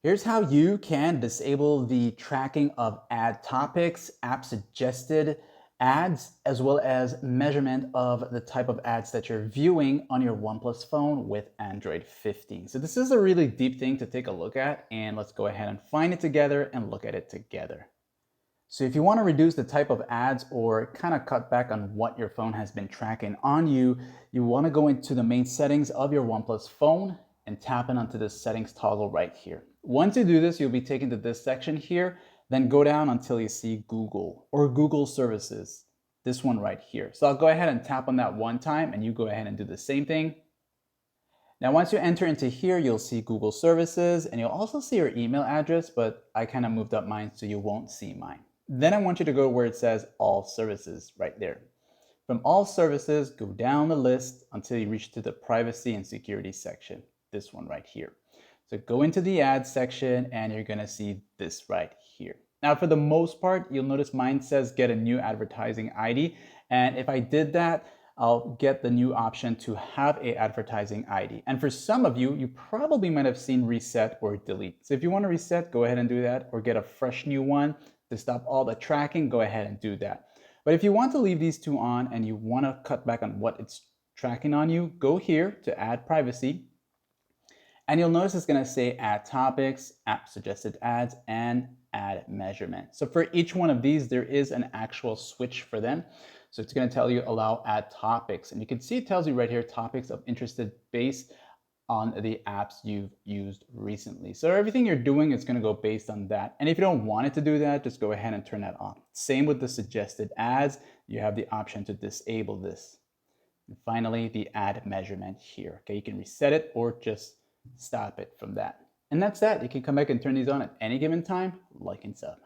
Here's how you can disable the tracking of ad topics, app suggested ads, as well as measurement of the type of ads that you're viewing on your OnePlus phone with Android 15. So this is a really deep thing to take a look at, and let's go ahead and find it together and look at it together. So if you want to reduce the type of ads or kind of cut back on what your phone has been tracking on you, you want to go into the main settings of your OnePlus phone and tap in onto the settings toggle right here. Once you do this, you'll be taken to this section here, then go down until you see Google or Google services, this one right here. So I'll go ahead and tap on that one time and you go ahead and do the same thing. Now, once you enter into here, you'll see Google services and you'll also see your email address, but I kind of moved up mine so you won't see mine. Then I want you to go where it says all services right there. From all services, go down the list until you reach to the privacy and security section, this one right here. So go into the ads section and you're gonna see this right here. Now for the most part, you'll notice mine says get a new advertising ID. And if I did that, I'll get the new option to have a advertising ID. And for some of you, you probably might have seen reset or delete. So if you want to reset, go ahead and do that, or get a fresh new one to stop all the tracking, go ahead and do that. But if you want to leave these two on and you want to cut back on what it's tracking on you, go here to add privacy. And you'll notice it's going to say add topics, app suggested ads, and add measurement. So for each one of these, there is an actual switch for them. So it's going to tell you allow add topics. And you can see it tells you right here topics of interest based on the apps you've used recently. So everything you're doing is going to go based on that. And if you don't want it to do that, just go ahead and turn that on. Same with the suggested ads. You have the option to disable this. And finally, the add measurement here. Okay, you can reset it or just stop it from that. And that's that. You can come back and turn these on at any given time, like and sub.